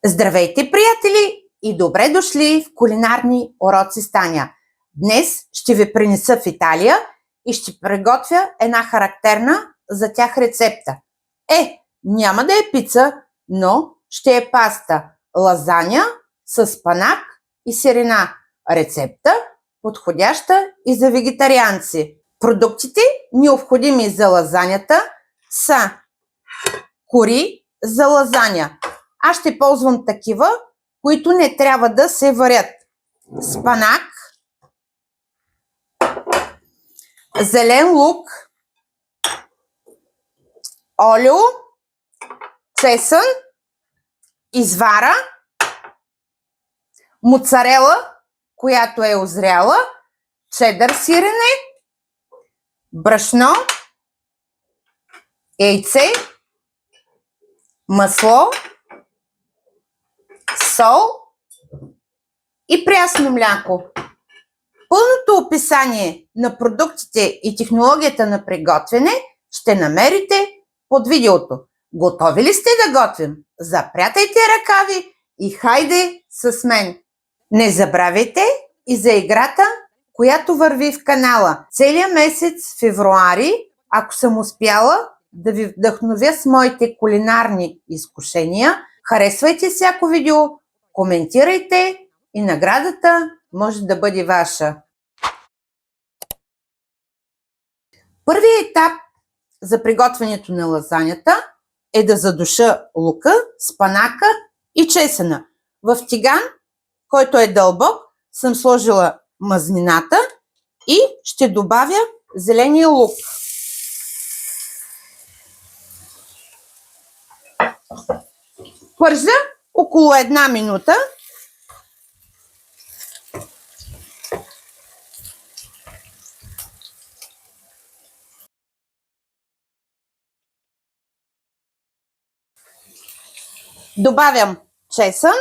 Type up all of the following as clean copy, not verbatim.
Здравейте, приятели, и добре дошли в кулинарни уроци с Таня. Днес ще ви принеса в Италия и ще приготвя една характерна за тях рецепта. Няма да е пица, но ще е паста лазаня с спанак и сирена. Рецепта подходяща и за вегетарианци. Продуктите, необходими за лазанята, са кори за лазаня. Аз ще ползвам такива, които не трябва да се варят. Спанак, зелен лук, олио, цесън, извара, моцарела, която е озряла, чедър сирене, брашно, яйце, масло, сол и прясно мляко. Пълното описание на продуктите и технологията на приготвяне ще намерите под видеото. Готови ли сте да готвим? Запрятайте ръкави и хайде с мен! Не забравяйте и за играта, която върви в канала. Целият месец февруари, ако съм успяла да ви вдъхновя с моите кулинарни изкушения, харесвайте всяко видео, коментирайте и наградата може да бъде ваша. Първият етап за приготвянето на лазанята е да задуша лука, спанака и чесъна. В тиган, който е дълбок, съм сложила мазнината и ще добавя зеления лук. Пържа около 1 минута. Добавям чесън.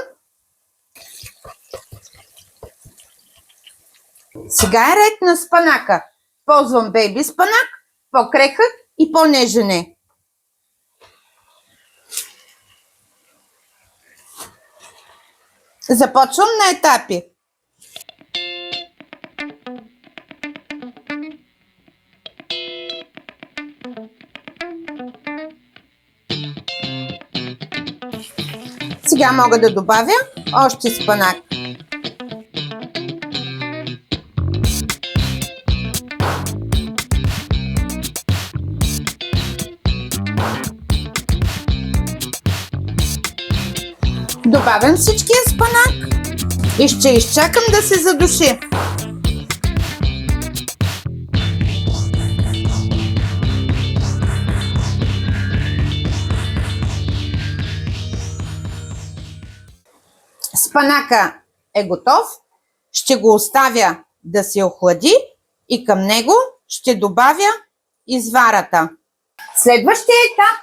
Сега е ред на спанака. Ползвам бейби спанак, по-крехък и по-нежен е. Започвам на етапи. Сега мога да добавя още спанак. Добавям всичкия спанак и ще изчакам да се задуши. Спанака е готов. Ще го оставя да се охлади и към него ще добавя изварата. Следващия етап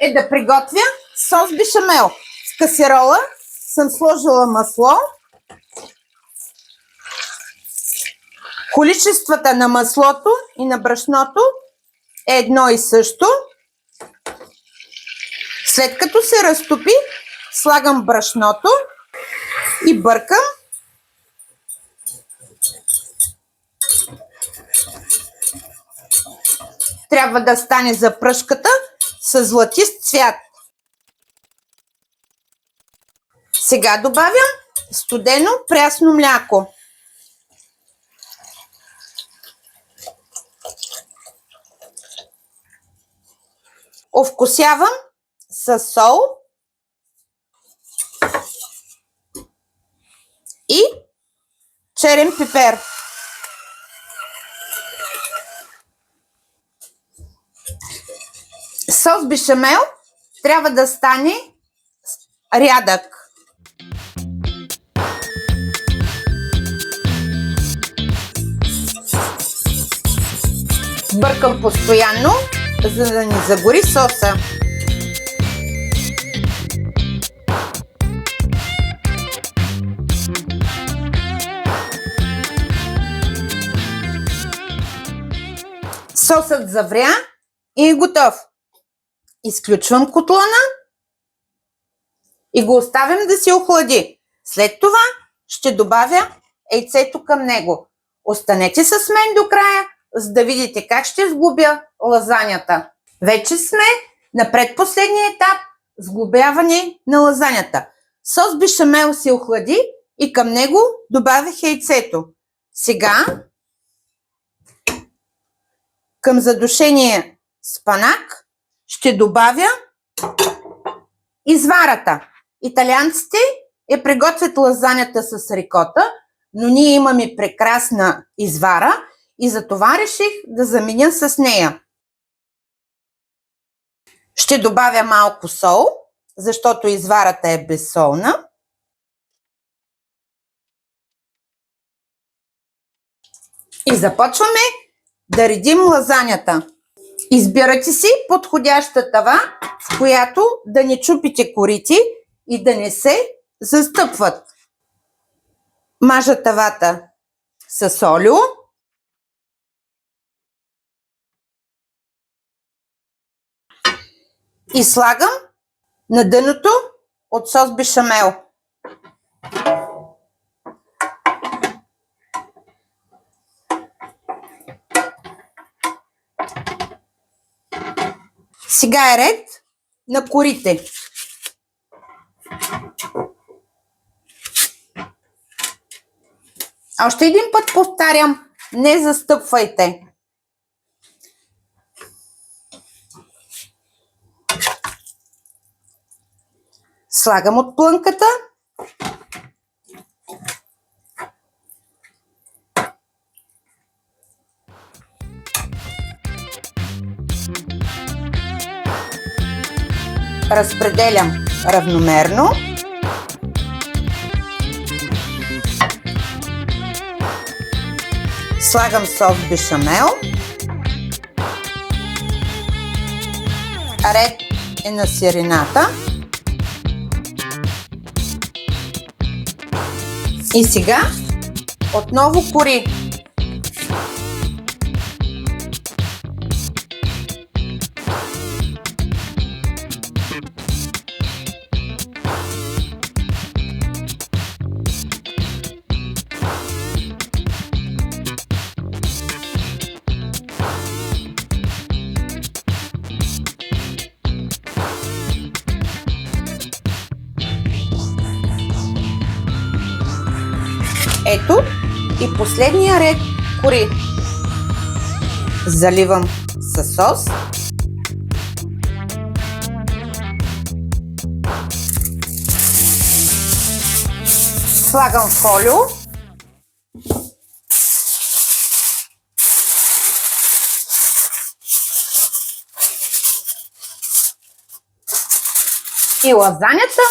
е да приготвя сос бешамел. В касерола съм сложила масло. Количествата на маслото и на брашното е едно и също. След като се разтопи, слагам брашното и бъркам. Трябва да стане запръшката с златист цвят. Сега добавям студено прясно мляко. Овкусявам със сол и черен пипер. Сос бешамел трябва да стане рядък. Бъркам постоянно, за да не загори соса. Сосът завря и е готов. Изключвам котлона и го оставям да се охлади. След това ще добавя яйцето към него. Останете с мен до края, за да видите как ще сглобя лазанята. Вече сме на предпоследния етап – сглобяване на лазанята. Сос бешамел се охлади и към него добавих яйцето. Сега към задушения спанак ще добавя изварата. Италианците приготвят лазанята с рикота, но ние имаме прекрасна извара и затова реших да заменя с нея. Ще добавя малко сол, защото изварата е безсолна. И започваме да редим лазанята. Избирате си подходяща тава, в която да не чупите корите и да не се застъпват. Мажа тавата с олио. И слагам на дъното от сос бешамел. Сега е ред на корите. Още един път повтарям, не застъпвайте. Слагам от плънката. Разпределям равномерно. Слагам сос бешамел. Ред е на сирената. И сега отново кори. Ето и последния ред кори. Заливам със сос. Слагам фолио. И лазанята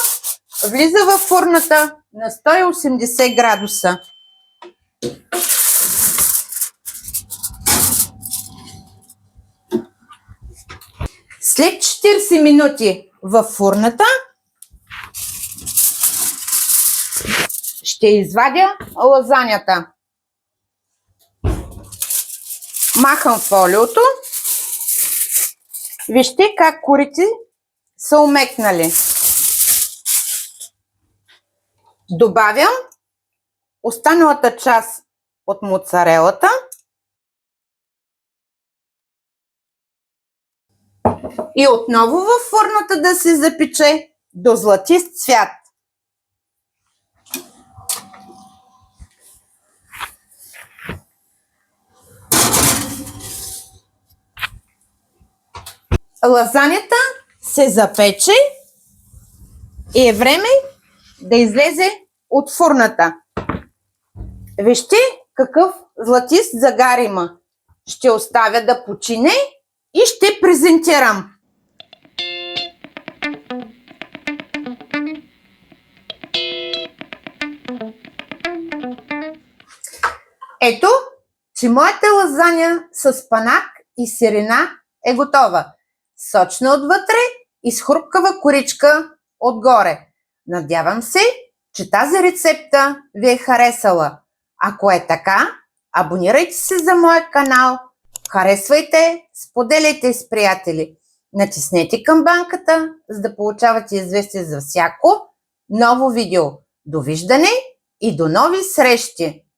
влиза във фурната на 180 градуса. След 40 минути във фурната ще извадя лазанята. Махам фолиото. Вижте как корите са омекнали. Добавям останалата част от моцарелата и отново във фурната да се запече до златист цвят. Лазанята се запече и е време да излезе от фурната. Вижте какъв златист загар има. Ще оставя да почине и ще презентирам. Ето, че моята лазаня с панак и сирена е готова. Сочна отвътре и с хрупкава коричка отгоре. Надявам се, че тази рецепта ви е харесала. Ако е така, абонирайте се за моя канал, харесвайте, споделяйте с приятели, натиснете камбанката, за да получавате известие за всяко ново видео. Довиждане и до нови срещи!